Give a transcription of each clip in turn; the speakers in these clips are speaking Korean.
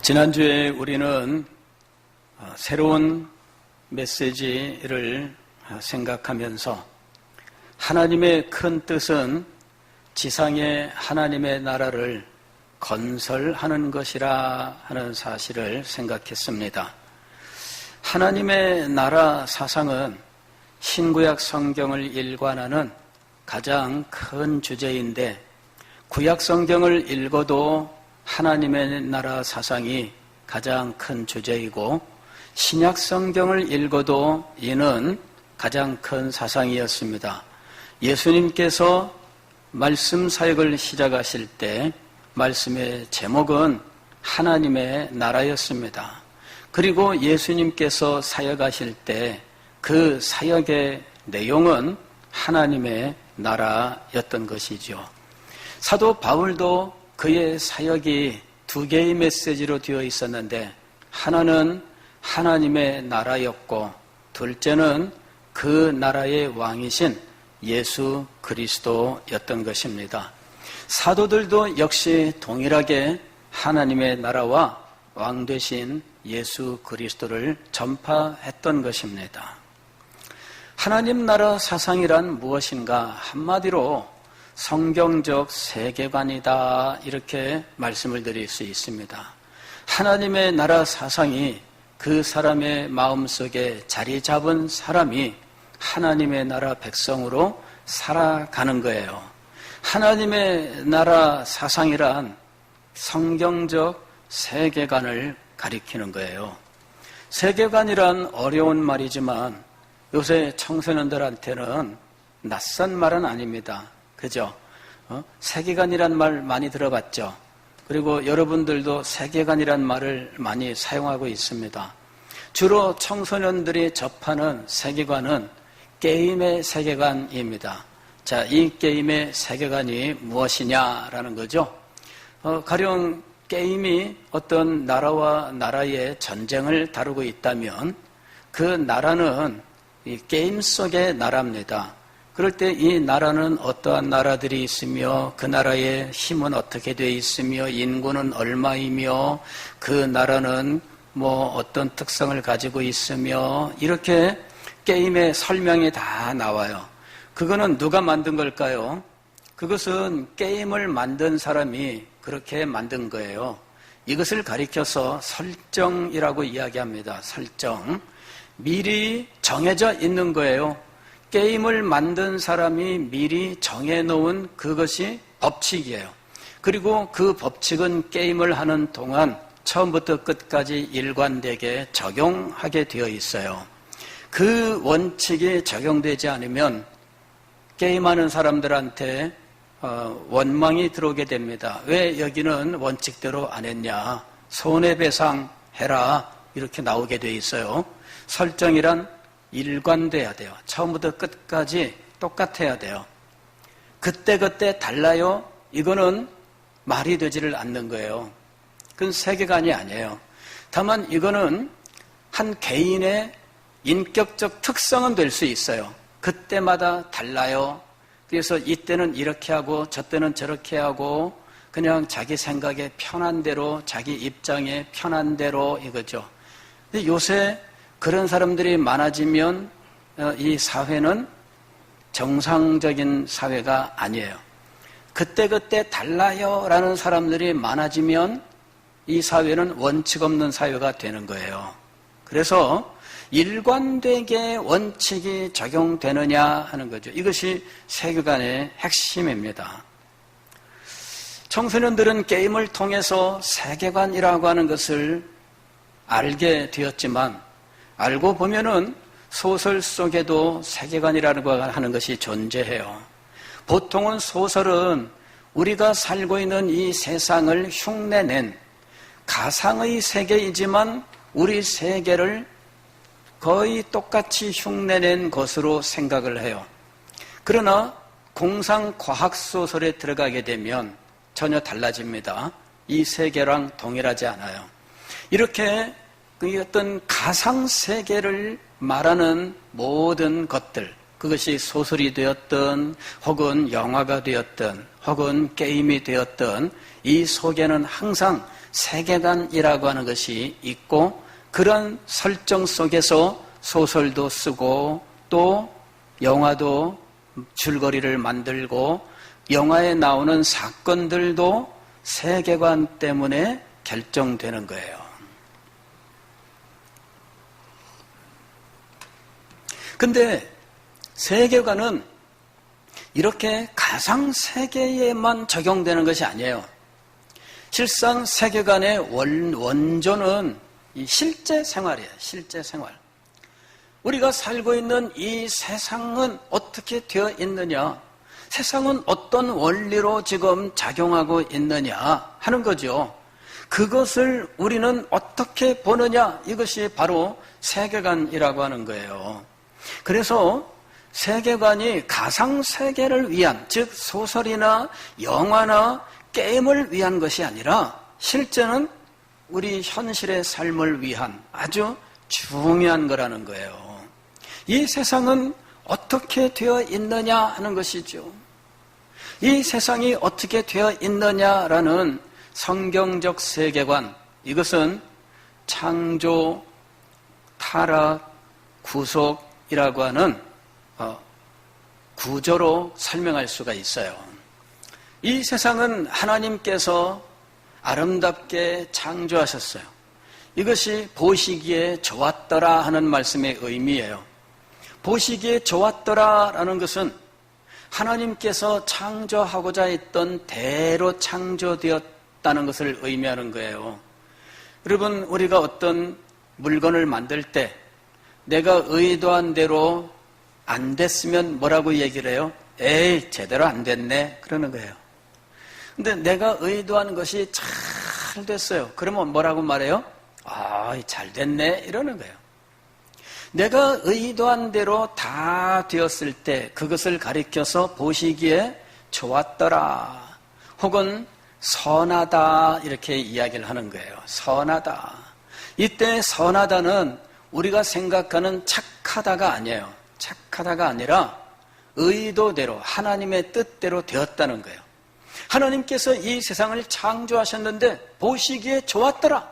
지난주에 우리는 새로운 메시지를 생각하면서 하나님의 큰 뜻은 지상에 하나님의 나라를 건설하는 것이라 하는 사실을 생각했습니다. 하나님의 나라 사상은 신구약 성경을 일관하는 가장 큰 주제인데, 구약 성경을 읽어도 하나님의 나라 사상이 가장 큰 주제이고, 신약 성경을 읽어도 이는 가장 큰 사상이었습니다. 예수님께서 말씀 사역을 시작하실 때 말씀의 제목은 하나님의 나라였습니다. 그리고 예수님께서 사역하실 때 그 사역의 내용은 하나님의 나라였던 것이죠. 사도 바울도 그의 사역이 두 개의 메시지로 되어 있었는데, 하나는 하나님의 나라였고 둘째는 그 나라의 왕이신 예수 그리스도였던 것입니다. 사도들도 역시 동일하게 하나님의 나라와 왕 되신 예수 그리스도를 전파했던 것입니다. 하나님 나라 사상이란 무엇인가? 한마디로 성경적 세계관이다, 이렇게 말씀을 드릴 수 있습니다. 하나님의 나라 사상이 그 사람의 마음속에 자리 잡은 사람이 하나님의 나라 백성으로 살아가는 거예요. 하나님의 나라 사상이란 성경적 세계관을 가리키는 거예요. 세계관이란 어려운 말이지만 요새 청소년들한테는 낯선 말은 아닙니다. 그죠? 세계관이란 말 많이 들어봤죠? 그리고 여러분들도 세계관이란 말을 많이 사용하고 있습니다. 주로 청소년들이 접하는 세계관은 게임의 세계관입니다. 자, 이 게임의 세계관이 무엇이냐라는 거죠. 가령 게임이 어떤 나라와 나라의 전쟁을 다루고 있다면 그 나라는 이 게임 속의 나라입니다. 그럴 때 이 나라는 어떠한 나라들이 있으며 그 나라의 힘은 어떻게 되어 있으며 인구는 얼마이며 그 나라는 어떤 특성을 가지고 있으며 이렇게 게임의 설명이 다 나와요. 그거는 누가 만든 걸까요? 그것은 게임을 만든 사람이 그렇게 만든 거예요. 이것을 가리켜서 설정이라고 이야기합니다. 설정. 미리 정해져 있는 거예요. 게임을 만든 사람이 미리 정해놓은 그것이 법칙이에요. 그리고 그 법칙은 게임을 하는 동안 처음부터 끝까지 일관되게 적용하게 되어 있어요. 그 원칙이 적용되지 않으면 게임하는 사람들한테 원망이 들어오게 됩니다. 왜 여기는 원칙대로 안 했냐? 손해배상 해라, 이렇게 나오게 되어 있어요. 설정이란 일관돼야 돼요. 처음부터 끝까지 똑같아야 돼요. 그때그때 달라요? 이거는 말이 되지를 않는 거예요. 그건 세계관이 아니에요. 다만 이거는 한 개인의 인격적 특성은 될 수 있어요. 그때마다 달라요. 그래서 이때는 이렇게 하고 저때는 저렇게 하고 그냥 자기 생각에 편한 대로, 자기 입장에 편한 대로, 이거죠. 근데 요새 그런 사람들이 많아지면 이 사회는 정상적인 사회가 아니에요. 그때그때 달라요 라는 사람들이 많아지면 이 사회는 원칙 없는 사회가 되는 거예요. 그래서 일관되게 원칙이 적용되느냐 하는 거죠. 이것이 세계관의 핵심입니다. 청소년들은 게임을 통해서 세계관이라고 하는 것을 알게 되었지만, 알고 보면은 소설 속에도 세계관이라고 하는 것이 존재해요. 보통은 소설은 우리가 살고 있는 이 세상을 흉내낸 가상의 세계이지만 우리 세계를 거의 똑같이 흉내낸 것으로 생각을 해요. 그러나 공상과학소설에 들어가게 되면 전혀 달라집니다. 이 세계랑 동일하지 않아요. 이렇게 어떤 가상세계를 말하는 모든 것들, 그것이 소설이 되었든 혹은 영화가 되었든 혹은 게임이 되었든 이 속에는 항상 세계관이라고 하는 것이 있고 그런 설정 속에서 소설도 쓰고 또 영화도 줄거리를 만들고 영화에 나오는 사건들도 세계관 때문에 결정되는 거예요. 근데 세계관은 이렇게 가상세계에만 적용되는 것이 아니에요. 실상 세계관의 원조는 이 실제 생활이에요. 실제 생활. 우리가 살고 있는 이 세상은 어떻게 되어 있느냐, 세상은 어떤 원리로 지금 작용하고 있느냐 하는 거죠. 그것을 우리는 어떻게 보느냐, 이것이 바로 세계관이라고 하는 거예요. 그래서 세계관이 가상세계를 위한, 즉 소설이나 영화나 게임을 위한 것이 아니라 실제는 우리 현실의 삶을 위한 아주 중요한 거라는 거예요. 이 세상은 어떻게 되어 있느냐 하는 것이죠. 이 세상이 어떻게 되어 있느냐라는 성경적 세계관, 이것은 창조, 타락, 구속이라고 하는 구조로 설명할 수가 있어요. 이 세상은 하나님께서 아름답게 창조하셨어요. 이것이 보시기에 좋았더라 하는 말씀의 의미예요. 보시기에 좋았더라라는 것은 하나님께서 창조하고자 했던 대로 창조되었다는 것을 의미하는 거예요. 여러분, 우리가 어떤 물건을 만들 때 내가 의도한 대로 안 됐으면 뭐라고 얘기를 해요? 에이, 제대로 안 됐네, 그러는 거예요. 근데 내가 의도한 것이 잘 됐어요. 그러면 뭐라고 말해요? 아, 잘 됐네, 이러는 거예요. 내가 의도한 대로 다 되었을 때 그것을 가리켜서 보시기에 좋았더라 혹은 선하다 이렇게 이야기를 하는 거예요. 선하다. 이때 선하다는 우리가 생각하는 착하다가 아니에요. 착하다가 아니라 의도대로 하나님의 뜻대로 되었다는 거예요. 하나님께서 이 세상을 창조하셨는데 보시기에 좋았더라.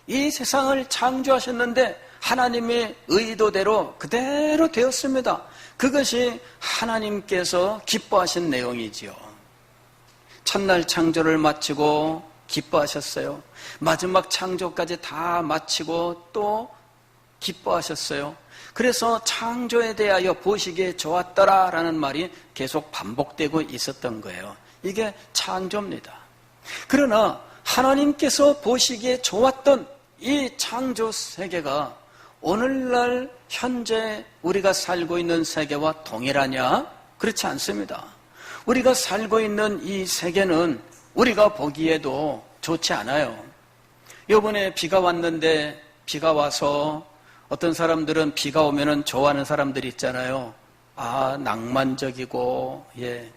이 세상을 창조하셨는데 하나님의 의도대로 그대로 되었습니다. 그것이 하나님께서 기뻐하신 내용이지요. 첫날 창조를 마치고 기뻐하셨어요. 마지막 창조까지 다 마치고 또 기뻐하셨어요. 그래서 창조에 대하여 보시기에 좋았더라라는 말이 계속 반복되고 있었던 거예요. 이게 창조입니다. 그러나 하나님께서 보시기에 좋았던 이 창조 세계가 오늘날 현재 우리가 살고 있는 세계와 동일하냐? 그렇지 않습니다. 우리가 살고 있는 이 세계는 우리가 보기에도 좋지 않아요. 이번에 비가 왔는데 비가 와서 어떤 사람들은 비가 오면은 좋아하는 사람들이 있잖아요. 아, 낭만적이고, 예.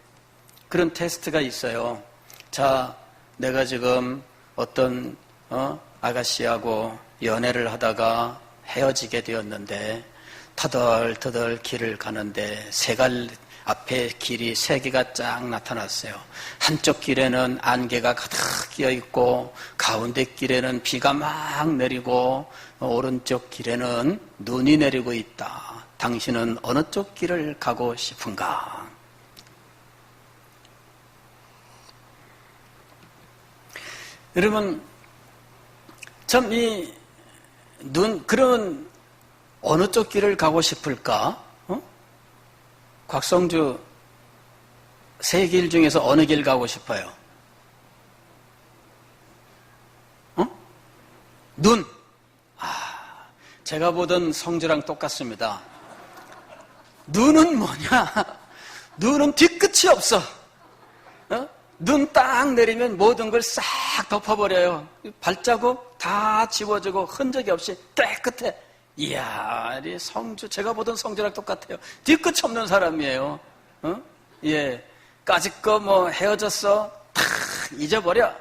그런 테스트가 있어요. 자, 내가 지금 어떤, 아가씨하고 연애를 하다가 헤어지게 되었는데 터덜터덜 길을 가는데 앞에 길이 세 개가 쫙 나타났어요. 한쪽 길에는 안개가 가득 끼어 있고 가운데 길에는 비가 막 내리고 오른쪽 길에는 눈이 내리고 있다. 당신은 어느 쪽 길을 가고 싶은가? 여러분, 참 그러면 어느 쪽 길을 가고 싶을까? 곽성주 세 길 중에서 어느 길 가고 싶어요? 눈. 제가 보던 성주랑 똑같습니다. 눈은 뭐냐? 눈은 뒤끝이 없어. 눈 딱 내리면 모든 걸 싹 덮어버려요. 발자국 다 지워지고 흔적이 없이 깨끗해. 이야, 이 성주, 제가 보던 성주랑 똑같아요. 뒤끝이 없는 사람이에요. 예. 까짓거 뭐 헤어졌어? 탁 잊어버려.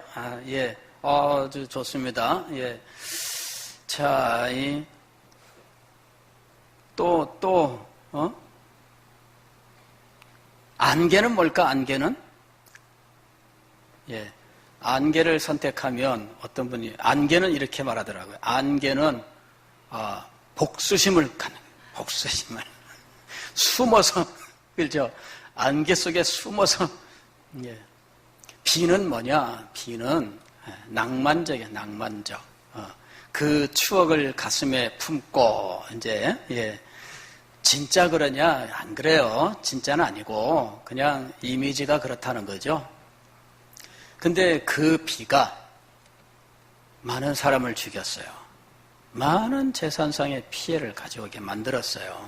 예. 아주 좋습니다. 예. 자, 안개는 뭘까, 안개는? 예. 안개를 선택하면 어떤 분이, 안개는 이렇게 말하더라고요. 안개는, 복수심을 갖는, 복수심을. 숨어서, 그죠? 안개 속에 숨어서, 예. 비는 뭐냐? 비는 낭만적이야, 낭만적. 그 추억을 가슴에 품고, 이제, 예. 진짜 그러냐? 안 그래요. 진짜는 아니고, 그냥 이미지가 그렇다는 거죠. 근데 그 비가 많은 사람을 죽였어요. 많은 재산상의 피해를 가져오게 만들었어요.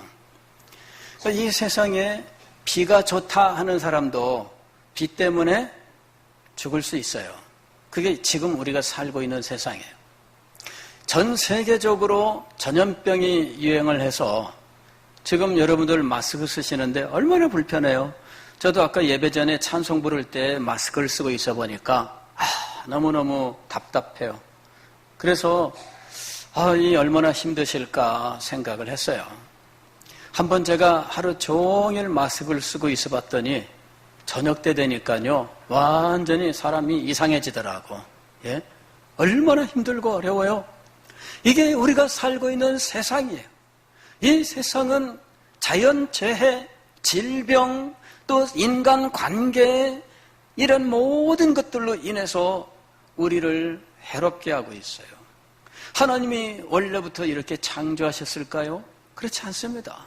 이 세상에 비가 좋다 하는 사람도 비 때문에 죽을 수 있어요. 그게 지금 우리가 살고 있는 세상이에요. 전 세계적으로 전염병이 유행을 해서 지금 여러분들 마스크 쓰시는데 얼마나 불편해요. 저도 아까 예배 전에 찬송 부를 때 마스크를 쓰고 있어 보니까 너무너무 답답해요. 그래서 이 얼마나 힘드실까 생각을 했어요. 한번 제가 하루 종일 마스크를 쓰고 있어 봤더니 저녁 때 되니까요 완전히 사람이 이상해지더라고. 예? 얼마나 힘들고 어려워요. 이게 우리가 살고 있는 세상이에요. 이 세상은 자연재해, 질병, 또 인간관계 이런 모든 것들로 인해서 우리를 해롭게 하고 있어요. 하나님이 원래부터 이렇게 창조하셨을까요? 그렇지 않습니다.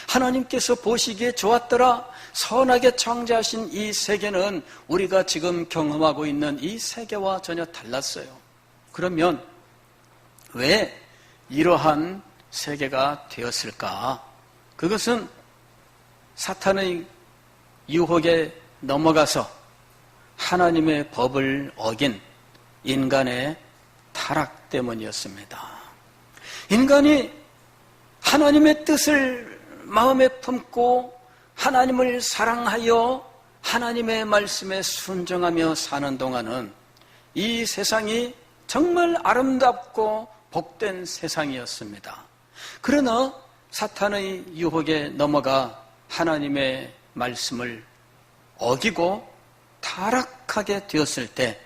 하나님께서 보시기에 좋았더라 선하게 창조하신 이 세계는 우리가 지금 경험하고 있는 이 세계와 전혀 달랐어요. 그러면 왜 이러한 세계가 되었을까? 그것은 사탄의 유혹에 넘어가서 하나님의 법을 어긴 인간의 타락 때문이었습니다. 인간이 하나님의 뜻을 마음에 품고 하나님을 사랑하여 하나님의 말씀에 순종하며 사는 동안은 이 세상이 정말 아름답고 복된 세상이었습니다. 그러나 사탄의 유혹에 넘어가 하나님의 말씀을 어기고 타락하게 되었을 때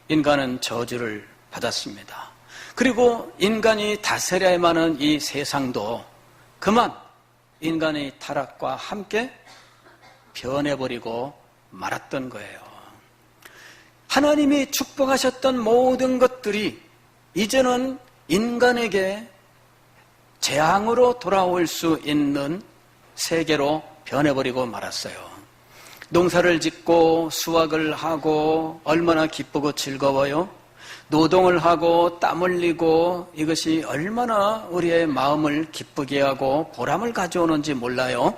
인간은 저주를 받았습니다. 그리고 인간이 다스려야만 하는 이 세상도 그만 인간의 타락과 함께 변해버리고 말았던 거예요. 하나님이 축복하셨던 모든 것들이 이제는 인간에게 재앙으로 돌아올 수 있는 세계로 변해버리고 말았어요. 농사를 짓고 수확을 하고 얼마나 기쁘고 즐거워요. 노동을 하고 땀 흘리고 이것이 얼마나 우리의 마음을 기쁘게 하고 보람을 가져오는지 몰라요.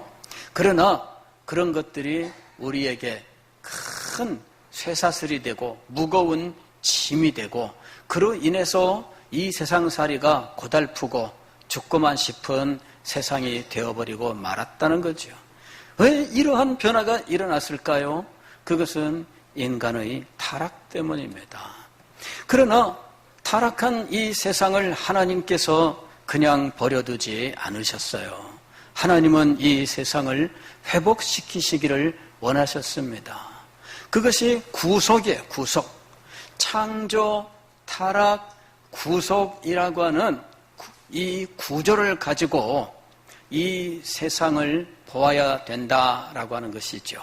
그러나 그런 것들이 우리에게 큰 쇠사슬이 되고 무거운 짐이 되고 그로 인해서 이 세상살이가 고달프고 죽고만 싶은 세상이 되어버리고 말았다는 거죠. 왜 이러한 변화가 일어났을까요? 그것은 인간의 타락 때문입니다. 그러나 타락한 이 세상을 하나님께서 그냥 버려두지 않으셨어요. 하나님은 이 세상을 회복시키시기를 원하셨습니다. 그것이 구속이에요. 구속. 창조, 타락, 구속이라고 하는 이 구조를 가지고 이 세상을 보아야 된다라고 하는 것이죠.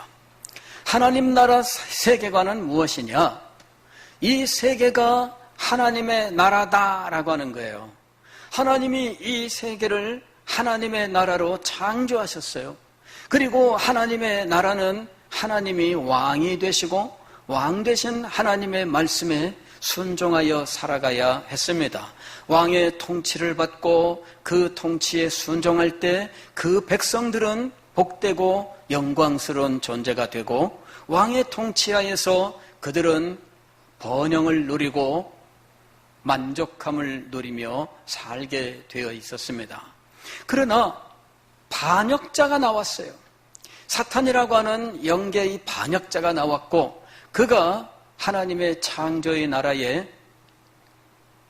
하나님 나라 세계관은 무엇이냐? 이 세계가 하나님의 나라다라고 하는 거예요. 하나님이 이 세계를 하나님의 나라로 창조하셨어요. 그리고 하나님의 나라는 하나님이 왕이 되시고 왕 되신 하나님의 말씀에 순종하여 살아가야 했습니다. 왕의 통치를 받고 그 통치에 순종할 때 그 백성들은 복되고 영광스러운 존재가 되고 왕의 통치하에서 그들은 번영을 누리고 만족함을 누리며 살게 되어 있었습니다. 그러나 반역자가 나왔어요. 사탄이라고 하는 영계의 반역자가 나왔고 그가 하나님의 창조의 나라에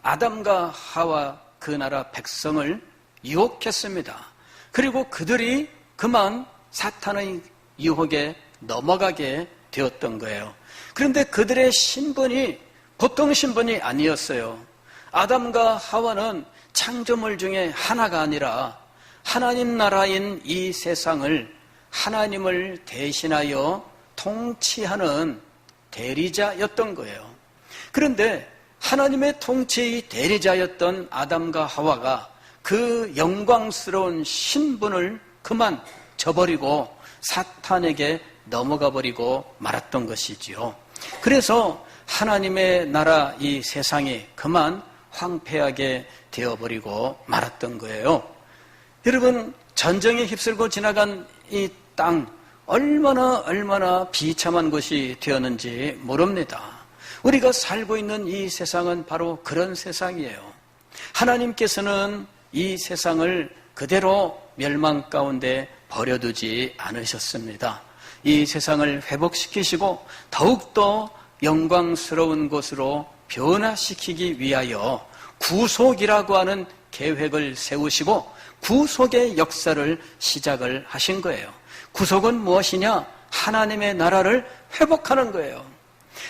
아담과 하와 그 나라 백성을 유혹했습니다. 그리고 그들이 그만 사탄의 유혹에 넘어가게 되었던 거예요. 그런데 그들의 신분이 보통 신분이 아니었어요. 아담과 하와는 창조물 중에 하나가 아니라 하나님 나라인 이 세상을 하나님을 대신하여 통치하는 대리자였던 거예요. 그런데 하나님의 통치의 대리자였던 아담과 하와가 그 영광스러운 신분을 그만 저버리고 사탄에게 넘어가 버리고 말았던 것이지요. 그래서 하나님의 나라 이 세상이 그만 황폐하게 되어버리고 말았던 거예요. 여러분, 전쟁에 휩쓸고 지나간 이 땅 얼마나 비참한 곳이 되었는지 모릅니다. 우리가 살고 있는 이 세상은 바로 그런 세상이에요. 하나님께서는 이 세상을 그대로 멸망 가운데 버려두지 않으셨습니다. 이 세상을 회복시키시고 더욱더 영광스러운 곳으로 변화시키기 위하여 구속이라고 하는 계획을 세우시고 구속의 역사를 시작을 하신 거예요. 구속은 무엇이냐? 하나님의 나라를 회복하는 거예요.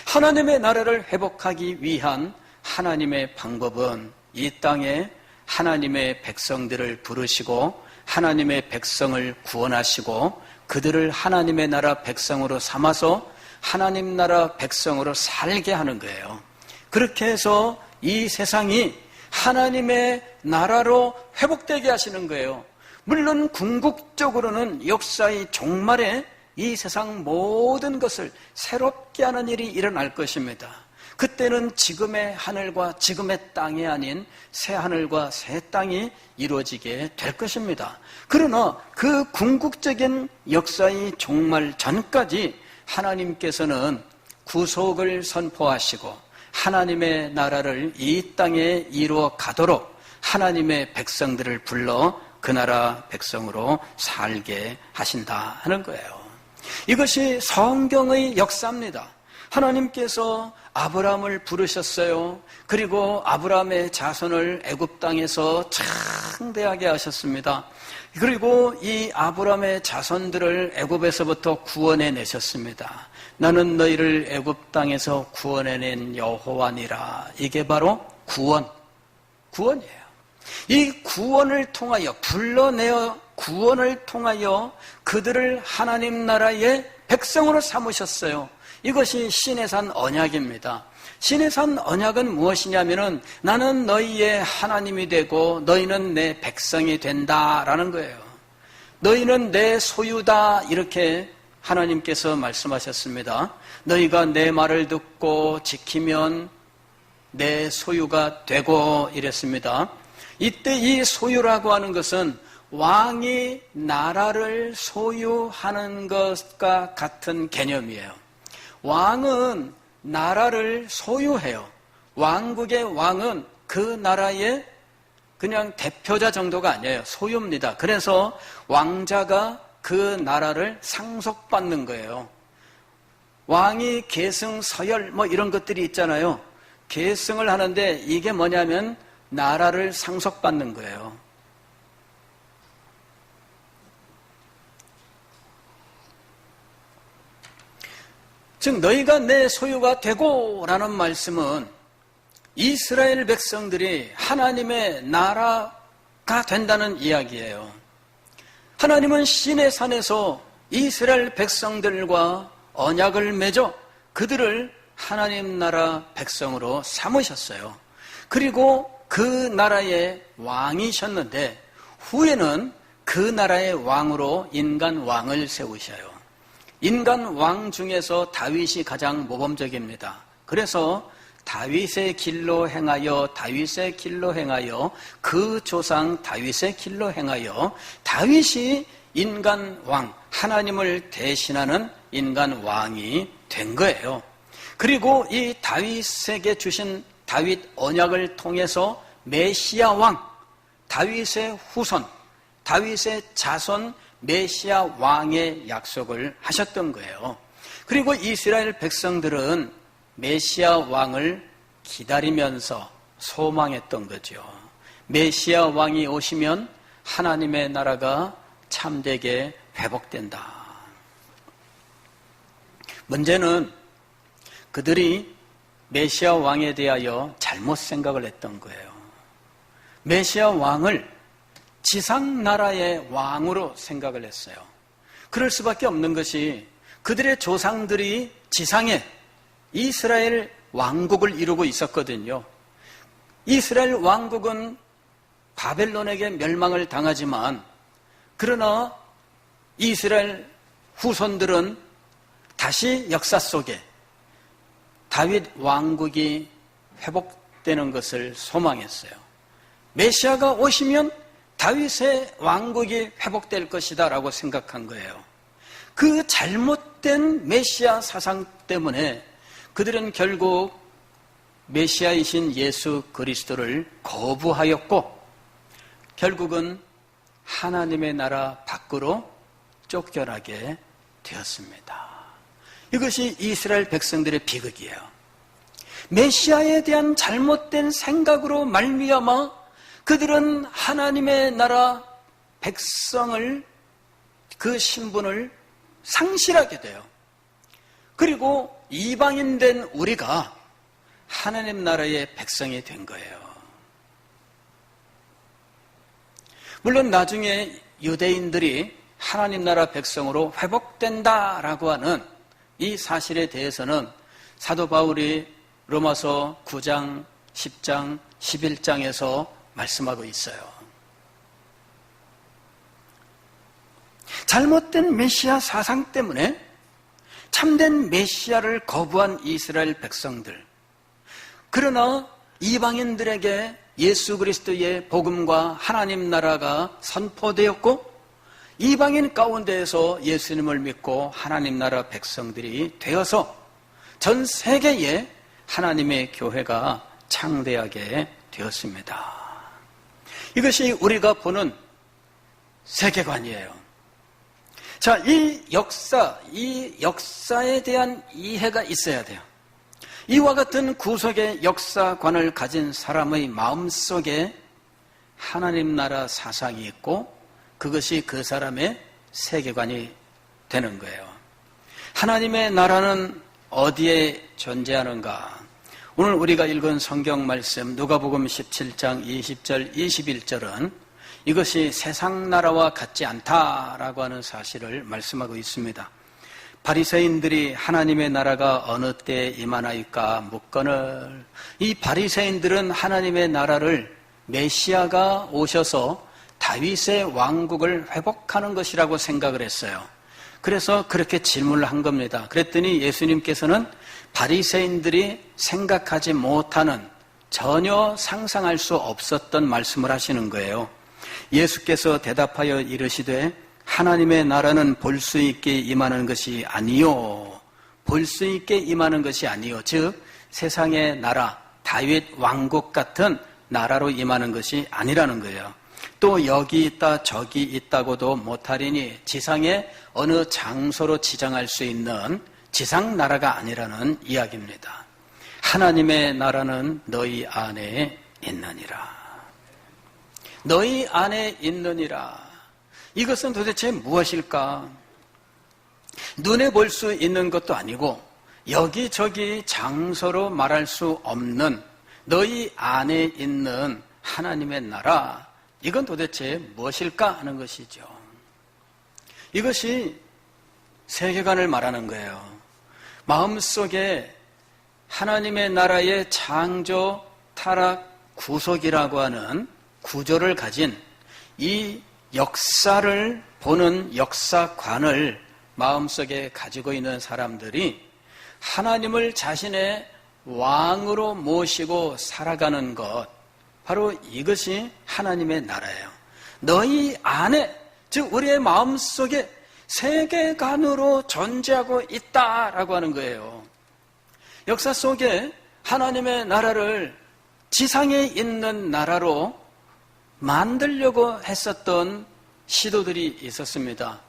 하나님의 나라를 회복하기 위한 하나님의 방법은 이 땅에 하나님의 백성들을 부르시고 하나님의 백성을 구원하시고 그들을 하나님의 나라 백성으로 삼아서 하나님 나라 백성으로 살게 하는 거예요. 그렇게 해서 이 세상이 하나님의 나라로 회복되게 하시는 거예요. 물론 궁극적으로는 역사의 종말에 이 세상 모든 것을 새롭게 하는 일이 일어날 것입니다. 그때는 지금의 하늘과 지금의 땅이 아닌 새 하늘과 새 땅이 이루어지게 될 것입니다. 그러나 그 궁극적인 역사의 종말 전까지 하나님께서는 구속을 선포하시고 하나님의 나라를 이 땅에 이루어 가도록 하나님의 백성들을 불러 그 나라 백성으로 살게 하신다 하는 거예요. 이것이 성경의 역사입니다. 하나님께서 아브라함을 부르셨어요. 그리고 아브라함의 자손을 애굽 땅에서 창대하게 하셨습니다. 그리고 이 아브라함의 자손들을 애굽에서부터 구원해 내셨습니다. 나는 너희를 애굽 땅에서 구원해낸 여호와니라. 이게 바로 구원이에요. 이 구원을 통하여 불러내어 구원을 통하여 그들을 하나님 나라의 백성으로 삼으셨어요. 이것이 신의 산 언약입니다. 신의 산 언약은 무엇이냐면은 나는 너희의 하나님이 되고 너희는 내 백성이 된다라는 거예요. 너희는 내 소유다 이렇게 하나님께서 말씀하셨습니다. 너희가 내 말을 듣고 지키면 내 소유가 되고 이랬습니다. 이때 이 소유라고 하는 것은 왕이 나라를 소유하는 것과 같은 개념이에요. 왕은 나라를 소유해요. 왕국의 왕은 그 나라의 그냥 대표자 정도가 아니에요. 소유입니다. 그래서 왕자가 그 나라를 상속받는 거예요. 왕이 계승, 서열 뭐 이런 것들이 있잖아요. 계승을 하는데 이게 뭐냐면 나라를 상속받는 거예요. 즉 너희가 내 소유가 되고 라는 말씀은 이스라엘 백성들이 하나님의 나라가 된다는 이야기예요. 하나님은 시내 산에서 이스라엘 백성들과 언약을 맺어 그들을 하나님 나라 백성으로 삼으셨어요. 그리고 그 나라의 왕이셨는데 후에는 그 나라의 왕으로 인간 왕을 세우셔요. 인간 왕 중에서 다윗이 가장 모범적입니다. 그래서 다윗의 길로 행하여 그 조상 다윗의 길로 행하여 다윗이 인간 왕, 하나님을 대신하는 인간 왕이 된 거예요. 그리고 이 다윗에게 주신 다윗 언약을 통해서 메시아 왕, 다윗의 후손, 다윗의 자손 메시아 왕의 약속을 하셨던 거예요. 그리고 이스라엘 백성들은 메시아 왕을 기다리면서 소망했던 거죠. 메시아 왕이 오시면 하나님의 나라가 참되게 회복된다. 문제는 그들이 메시아 왕에 대하여 잘못 생각을 했던 거예요. 메시아 왕을 지상 나라의 왕으로 생각을 했어요. 그럴 수밖에 없는 것이 그들의 조상들이 지상에 이스라엘 왕국을 이루고 있었거든요. 이스라엘 왕국은 바벨론에게 멸망을 당하지만 그러나 이스라엘 후손들은 다시 역사 속에 다윗 왕국이 회복되는 것을 소망했어요. 메시아가 오시면 다윗의 왕국이 회복될 것이다 라고 생각한 거예요. 그 잘못된 메시아 사상 때문에 그들은 결국 메시아이신 예수 그리스도를 거부하였고 결국은 하나님의 나라 밖으로 쫓겨나게 되었습니다. 이것이 이스라엘 백성들의 비극이에요. 메시아에 대한 잘못된 생각으로 말미암아 그들은 하나님의 나라 백성을 그 신분을 상실하게 돼요. 그리고 이방인 된 우리가 하나님 나라의 백성이 된 거예요. 물론 나중에 유대인들이 하나님 나라 백성으로 회복된다라고 하는 이 사실에 대해서는 사도 바울이 로마서 9장, 10장, 11장에서 말씀하고 있어요. 잘못된 메시아 사상 때문에 참된 메시아를 거부한 이스라엘 백성들, 그러나 이방인들에게 예수 그리스도의 복음과 하나님 나라가 선포되었고 이방인 가운데에서 예수님을 믿고 하나님 나라 백성들이 되어서 전 세계에 하나님의 교회가 창대하게 되었습니다. 이것이 우리가 보는 세계관이에요. 자, 이 역사에 대한 이해가 있어야 돼요. 이와 같은 구속의 역사관을 가진 사람의 마음속에 하나님 나라 사상이 있고 그것이 그 사람의 세계관이 되는 거예요. 하나님의 나라는 어디에 존재하는가? 오늘 우리가 읽은 성경 말씀 누가복음 17장 20절 21절은 이것이 세상 나라와 같지 않다라고 하는 사실을 말씀하고 있습니다. 바리새인들이 하나님의 나라가 어느 때에 임하나이까 묻거늘, 이 바리새인들은 하나님의 나라를 메시아가 오셔서 다윗의 왕국을 회복하는 것이라고 생각을 했어요. 그래서 그렇게 질문을 한 겁니다. 그랬더니 예수님께서는 바리새인들이 생각하지 못하는, 전혀 상상할 수 없었던 말씀을 하시는 거예요. 예수께서 대답하여 이르시되 하나님의 나라는 볼 수 있게 임하는 것이 아니요, 볼 수 있게 임하는 것이 아니요, 즉 세상의 나라 다윗 왕국 같은 나라로 임하는 것이 아니라는 거예요. 또 여기 있다 저기 있다고도 못하리니 지상의 어느 장소로 지정할 수 있는 지상 나라가 아니라는 이야기입니다. 하나님의 나라는 너희 안에 있느니라. 너희 안에 있느니라. 이것은 도대체 무엇일까? 눈에 볼 수 있는 것도 아니고 여기저기 장소로 말할 수 없는 너희 안에 있는 하나님의 나라, 이건 도대체 무엇일까 하는 것이죠. 이것이 세계관을 말하는 거예요. 마음속에 하나님의 나라의 창조, 타락, 구속이라고 하는 구조를 가진 이 역사를 보는 역사관을 마음속에 가지고 있는 사람들이 하나님을 자신의 왕으로 모시고 살아가는 것, 바로 이것이 하나님의 나라예요. 너희 안에, 즉 우리의 마음속에 세계관으로 존재하고 있다라고 하는 거예요. 역사 속에 하나님의 나라를 지상에 있는 나라로 만들려고 했었던 시도들이 있었습니다.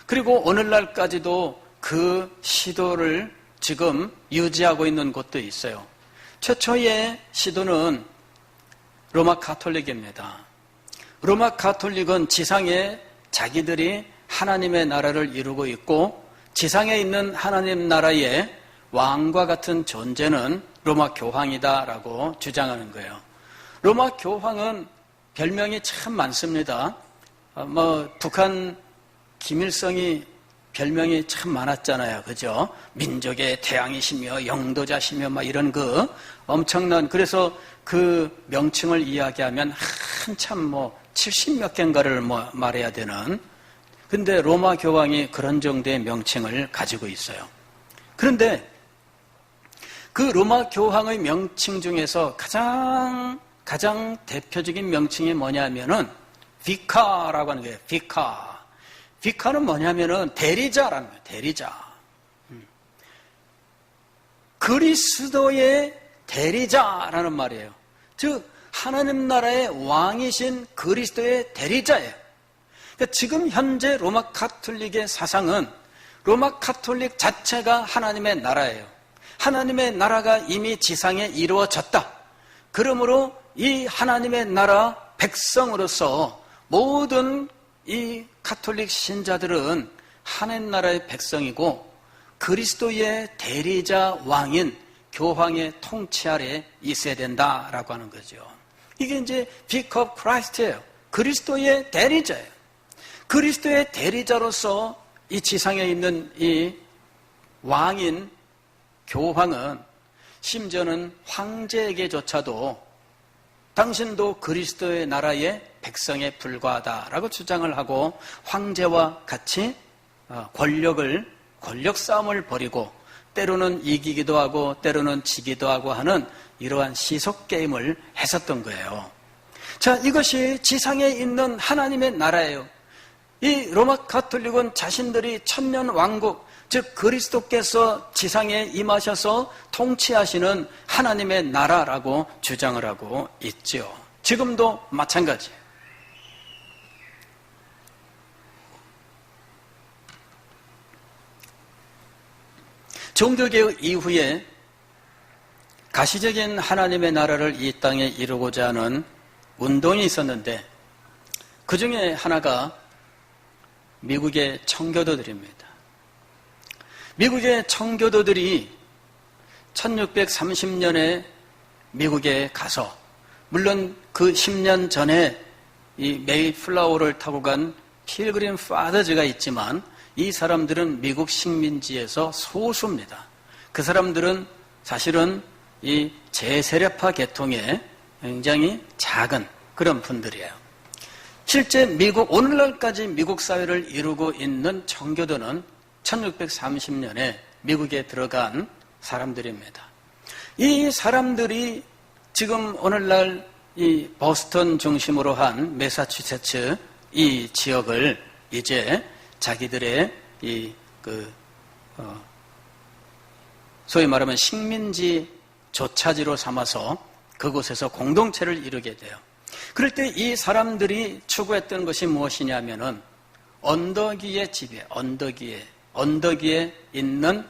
그리고 오늘날까지도 그 시도를 지금 유지하고 있는 곳도 있어요. 최초의 시도는 로마 가톨릭입니다. 로마 가톨릭은 지상에 자기들이 하나님의 나라를 이루고 있고 지상에 있는 하나님 나라의 왕과 같은 존재는 로마 교황이다라고 주장하는 거예요. 로마 교황은 별명이 참 많습니다. 북한 김일성이 별명이 참 많았잖아요. 그죠? 민족의 태양이시며 영도자시며 막 이런 엄청난, 그래서 그 명칭을 이야기하면 한참 70몇 개인가를 말해야 되는, 근데 로마 교황이 그런 정도의 명칭을 가지고 있어요. 그런데 그 로마 교황의 명칭 중에서 가장 대표적인 명칭이 뭐냐면은 비카라고 하는 거예요. 비카는 뭐냐면은 대리자라는 거예요. 대리자. 그리스도의 대리자라는 말이에요. 즉 하나님 나라의 왕이신 그리스도의 대리자예요. 그러니까 지금 현재 로마 가톨릭의 사상은 로마 가톨릭 자체가 하나님의 나라예요. 하나님의 나라가 이미 지상에 이루어졌다. 그러므로 이 하나님의 나라 백성으로서 모든 이 가톨릭 신자들은 하나님 나라의 백성이고 그리스도의 대리자 왕인 교황의 통치 아래 있어야 된다라고 하는 거죠. 이게 이제 Vicar of Christ예요. 그리스도의 대리자예요. 그리스도의 대리자로서 이 지상에 있는 이 왕인 교황은 심지어는 황제에게조차도 당신도 그리스도의 나라의 백성에 불과하다라고 주장을 하고 황제와 같이 권력 싸움을 벌이고 때로는 이기기도 하고 때로는 지기도 하고 하는 이러한 시속 게임을 했었던 거예요. 자, 이것이 지상에 있는 하나님의 나라예요. 이 로마 가톨릭은 자신들이 천년 왕국, 즉 그리스도께서 지상에 임하셔서 통치하시는 하나님의 나라라고 주장을 하고 있죠. 지금도 마찬가지예요. 종교개혁 이후에 가시적인 하나님의 나라를 이 땅에 이루고자 하는 운동이 있었는데 그 중에 하나가 미국의 청교도들입니다. 미국의 청교도들이 1630년에 미국에 가서, 물론 그 10년 전에 이 메이플라워를 타고 간 필그림 파더즈가 있지만 이 사람들은 미국 식민지에서 소수입니다. 그 사람들은 사실은 이 제세례파 계통의 굉장히 작은 그런 분들이에요. 실제 오늘날까지 미국 사회를 이루고 있는 청교도는 1630년에 미국에 들어간 사람들입니다. 이 사람들이 지금 오늘날 이 버스턴 중심으로 한 매사추세츠 이 지역을 이제 자기들의 소위 말하면 식민지 조차지로 삼아서 그곳에서 공동체를 이루게 돼요. 그럴 때 이 사람들이 추구했던 것이 무엇이냐면은 언덕 위의 집에, 언덕 위에 있는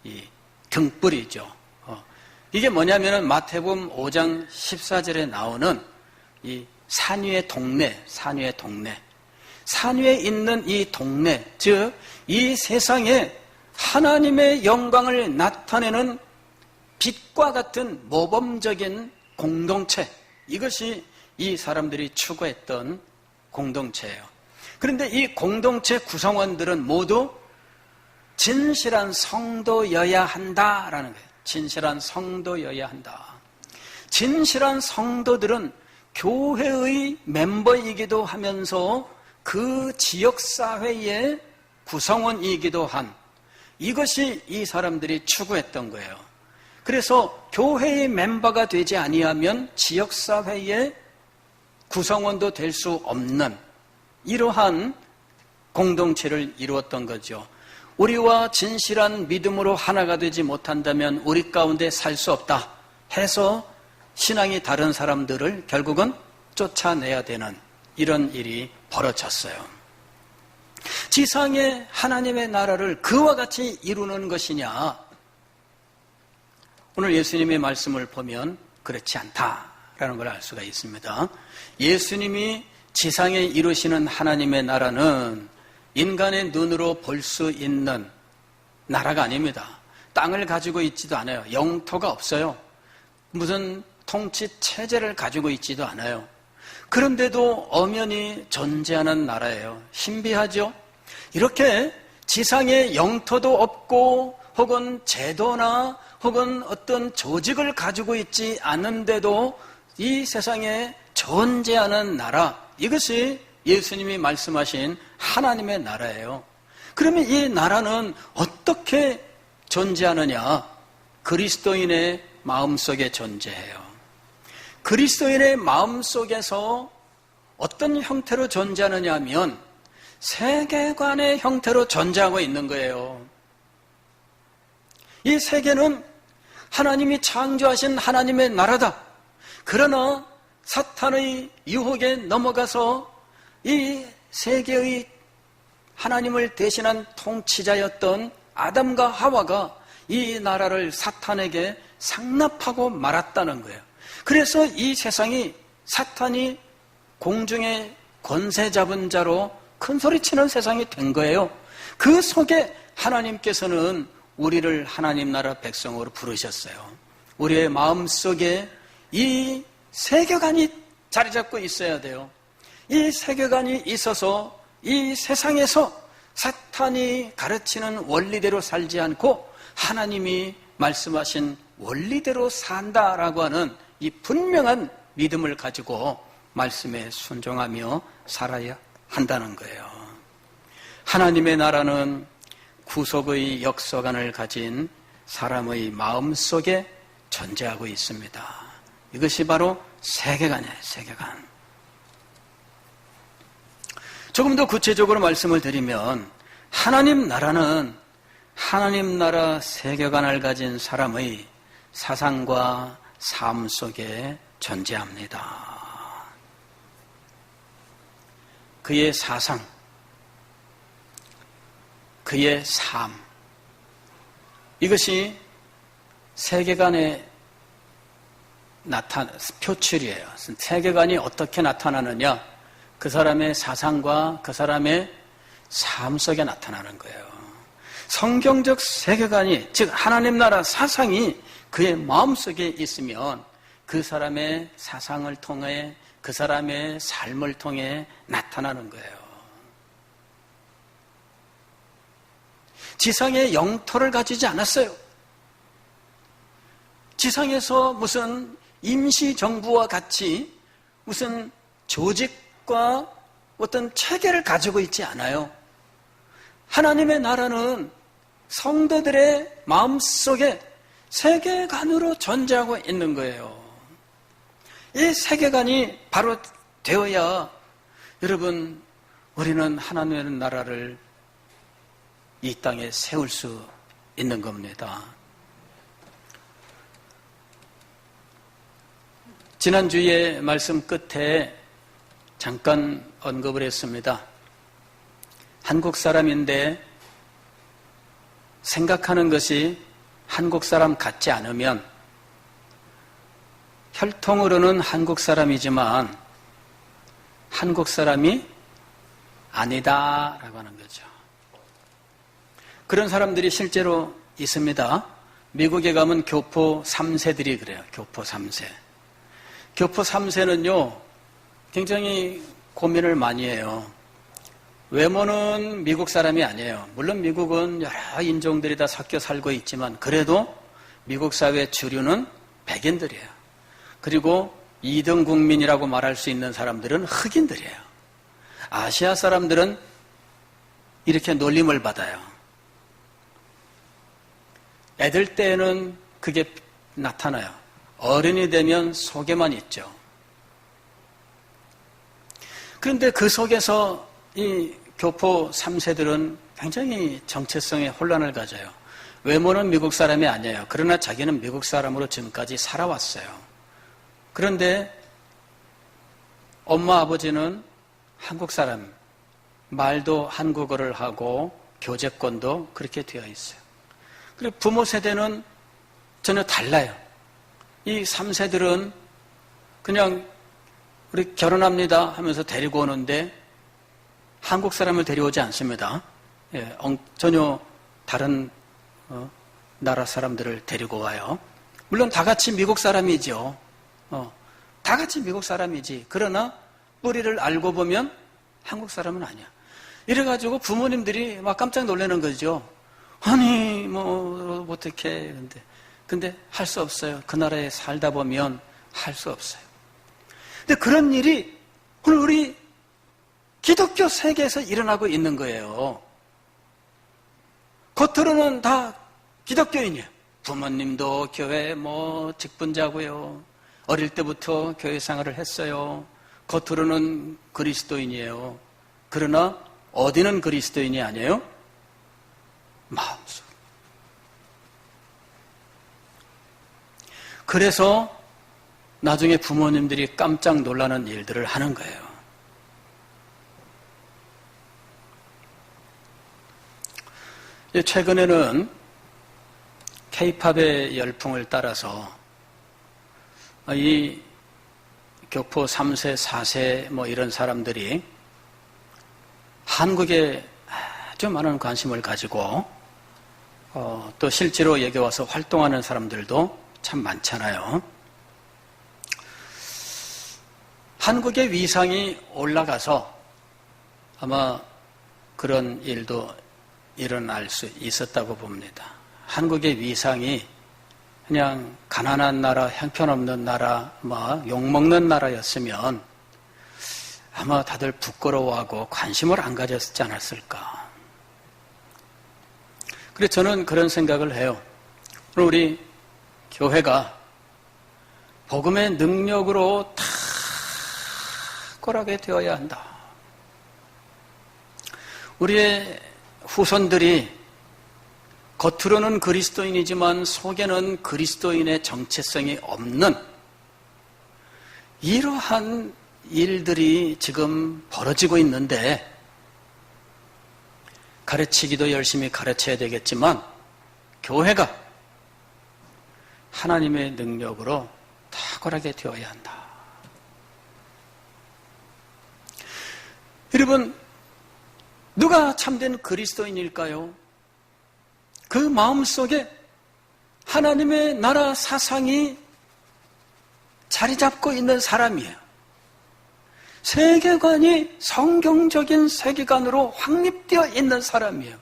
이 등불이죠. 이게 뭐냐면은 마태복음 5장 14절에 나오는 이 산 위의 동네. 산 위에 있는 이 동네, 즉 이 세상에 하나님의 영광을 나타내는 빛과 같은 모범적인 공동체, 이것이 이 사람들이 추구했던 공동체예요. 그런데 이 공동체 구성원들은 모두 진실한 성도여야 한다라는 거예요. 진실한 성도여야 한다. 진실한 성도들은 교회의 멤버이기도 하면서 그 지역사회의 구성원이기도 한, 이것이 이 사람들이 추구했던 거예요. 그래서 교회의 멤버가 되지 아니하면 지역사회의 구성원도 될 수 없는 이러한 공동체를 이루었던 거죠. 우리와 진실한 믿음으로 하나가 되지 못한다면 우리 가운데 살 수 없다 해서 신앙이 다른 사람들을 결국은 쫓아내야 되는 이런 일이 벌어졌어요. 지상의 하나님의 나라를 그와 같이 이루는 것이냐? 오늘 예수님의 말씀을 보면 그렇지 않다라는 걸 알 수가 있습니다. 예수님이 지상에 이루시는 하나님의 나라는 인간의 눈으로 볼 수 있는 나라가 아닙니다. 땅을 가지고 있지도 않아요. 영토가 없어요. 무슨 통치 체제를 가지고 있지도 않아요. 그런데도 엄연히 존재하는 나라예요. 신비하죠? 이렇게 지상에 영토도 없고 혹은 제도나 혹은 어떤 조직을 가지고 있지 않은데도 이 세상에 존재하는 나라, 이것이 예수님이 말씀하신 하나님의 나라예요. 그러면 이 나라는 어떻게 존재하느냐? 그리스도인의 마음속에 존재해요. 그리스도인의 마음속에서 어떤 형태로 존재하느냐 하면 세계관의 형태로 존재하고 있는 거예요. 이 세계는 하나님이 창조하신 하나님의 나라다. 그러나 사탄의 유혹에 넘어가서 이 세계의 하나님을 대신한 통치자였던 아담과 하와가 이 나라를 사탄에게 상납하고 말았다는 거예요. 그래서 이 세상이 사탄이 공중의 권세 잡은 자로 큰 소리치는 세상이 된 거예요. 그 속에 하나님께서는 우리를 하나님 나라 백성으로 부르셨어요. 우리의 마음속에 이 세계관이 자리 잡고 있어야 돼요. 이 세계관이 있어서 이 세상에서 사탄이 가르치는 원리대로 살지 않고 하나님이 말씀하신 원리대로 산다라고 하는 이 분명한 믿음을 가지고 말씀에 순종하며 살아야 한다는 거예요. 하나님의 나라는 구속의 역사관을 가진 사람의 마음속에 존재하고 있습니다. 이것이 바로 세계관이에요. 세계관. 조금 더 구체적으로 말씀을 드리면 하나님 나라는 하나님 나라 세계관을 가진 사람의 사상과 삶 속에 존재합니다. 그의 사상, 그의 삶, 이것이 세계관의 표출이에요. 세계관이 어떻게 나타나느냐? 그 사람의 사상과 그 사람의 삶 속에 나타나는 거예요. 성경적 세계관이, 즉 하나님 나라 사상이 그의 마음속에 있으면 그 사람의 사상을 통해 그 사람의 삶을 통해 나타나는 거예요. 지상에 영토를 가지지 않았어요. 지상에서 무슨 임시정부와 같이 무슨 조직과 어떤 체계를 가지고 있지 않아요. 하나님의 나라는 성도들의 마음속에 세계관으로 존재하고 있는 거예요. 이 세계관이 바로 되어야 여러분, 우리는 하나님의 나라를 이 땅에 세울 수 있는 겁니다. 지난주에 말씀 끝에 잠깐 언급을 했습니다. 한국 사람인데 생각하는 것이 한국 사람 같지 않으면 혈통으로는 한국 사람이지만 한국 사람이 아니다라고 하는 거죠. 그런 사람들이 실제로 있습니다. 미국에 가면 교포 3세들이 그래요. 교포 3세. 교포 3세는요, 굉장히 고민을 많이 해요. 외모는 미국 사람이 아니에요. 물론 미국은 여러 인종들이 다 섞여 살고 있지만 그래도 미국 사회 주류는 백인들이에요. 그리고 2등 국민이라고 말할 수 있는 사람들은 흑인들이에요. 아시아 사람들은 이렇게 놀림을 받아요. 애들 때에는 그게 나타나요. 어른이 되면 속에만 있죠. 그런데 그 속에서 이 교포 3세들은 굉장히 정체성에 혼란을 가져요. 외모는 미국 사람이 아니에요. 그러나 자기는 미국 사람으로 지금까지 살아왔어요. 그런데 엄마 아버지는 한국 사람, 말도 한국어를 하고 교제권도 그렇게 되어 있어요. 그리고 부모 세대는 전혀 달라요. 이 3세들은 그냥 우리 결혼합니다 하면서 데리고 오는데 한국 사람을 데려오지 않습니다. 전혀 다른 나라 사람들을 데리고 와요. 물론 다 같이 미국 사람이죠. 다 같이 미국 사람이지. 그러나 뿌리를 알고 보면 한국 사람은 아니야. 이래가지고 부모님들이 막 깜짝 놀라는 거죠. 아니, 어떡해. 근데 할 수 없어요. 그 나라에 살다 보면 할 수 없어요. 근데 그런 일이 오늘 우리 기독교 세계에서 일어나고 있는 거예요. 겉으로는 다 기독교인이에요. 부모님도 교회 직분자고요. 어릴 때부터 교회 생활을 했어요. 겉으로는 그리스도인이에요. 그러나 어디는 그리스도인이 아니에요? 마음속. 그래서 나중에 부모님들이 깜짝 놀라는 일들을 하는 거예요. 최근에는 K-팝의 열풍을 따라서 이 교포 3세, 4세 이런 사람들이 한국에 아주 많은 관심을 가지고 또 실제로 여기 와서 활동하는 사람들도 참 많잖아요. 한국의 위상이 올라가서 아마 그런 일도 일어날 수 있었다고 봅니다. 한국의 위상이 그냥 가난한 나라, 형편없는 나라, 욕먹는 나라였으면 아마 다들 부끄러워하고 관심을 안 가졌지 않았을까. 그래서 저는 그런 생각을 해요. 우리 교회가 복음의 능력으로 탁월하게 되어야 한다. 우리의 후손들이 겉으로는 그리스도인이지만 속에는 그리스도인의 정체성이 없는 이러한 일들이 지금 벌어지고 있는데 가르치기도 열심히 가르쳐야 되겠지만 교회가 하나님의 능력으로 탁월하게 되어야 한다. 여러분, 누가 참된 그리스도인일까요? 그 마음속에 하나님의 나라 사상이 자리 잡고 있는 사람이에요. 세계관이 성경적인 세계관으로 확립되어 있는 사람이에요.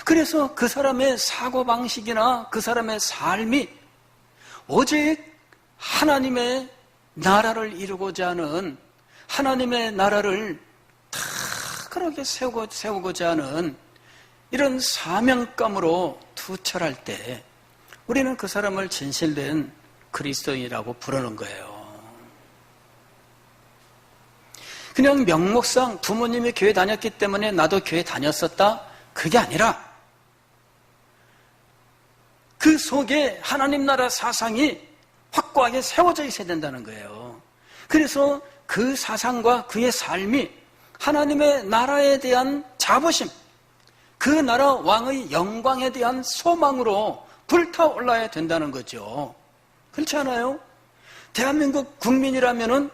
그래서 그 사람의 사고방식이나 그 사람의 삶이 오직 하나님의 나라를 이루고자 하는, 하나님의 나라를 탁월하게 세우고자 하는 이런 사명감으로 투철할 때 우리는 그 사람을 진실된 그리스도인이라고 부르는 거예요. 그냥 명목상 부모님이 교회 다녔기 때문에 나도 교회 다녔었다? 그게 아니라 그 속에 하나님 나라 사상이 확고하게 세워져 있어야 된다는 거예요. 그래서 그 사상과 그의 삶이 하나님의 나라에 대한 자부심, 그 나라 왕의 영광에 대한 소망으로 불타올라야 된다는 거죠. 그렇지 않아요? 대한민국 국민이라면은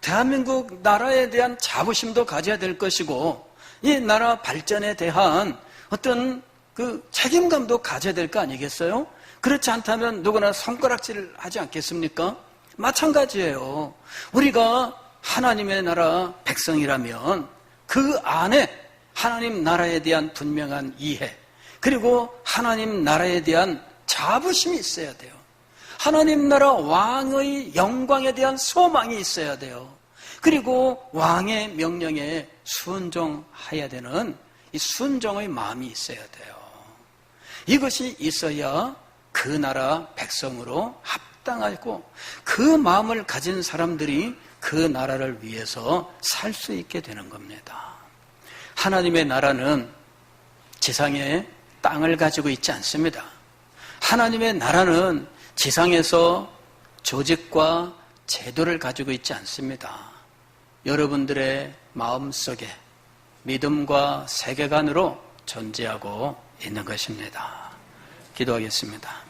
대한민국 나라에 대한 자부심도 가져야 될 것이고 이 나라 발전에 대한 어떤 그 책임감도 가져야 될 거 아니겠어요? 그렇지 않다면 누구나 손가락질을 하지 않겠습니까? 마찬가지예요. 우리가 하나님의 나라 백성이라면 그 안에 하나님 나라에 대한 분명한 이해, 그리고 하나님 나라에 대한 자부심이 있어야 돼요. 하나님 나라 왕의 영광에 대한 소망이 있어야 돼요. 그리고 왕의 명령에 순종해야 되는 이 순종의 마음이 있어야 돼요. 이것이 있어야 그 나라 백성으로 합당하고 그 마음을 가진 사람들이 그 나라를 위해서 살 수 있게 되는 겁니다. 하나님의 나라는 지상에 땅을 가지고 있지 않습니다. 하나님의 나라는 지상에서 조직과 제도를 가지고 있지 않습니다. 여러분들의 마음속에 믿음과 세계관으로 존재하고 있는 것입니다. 기도하겠습니다.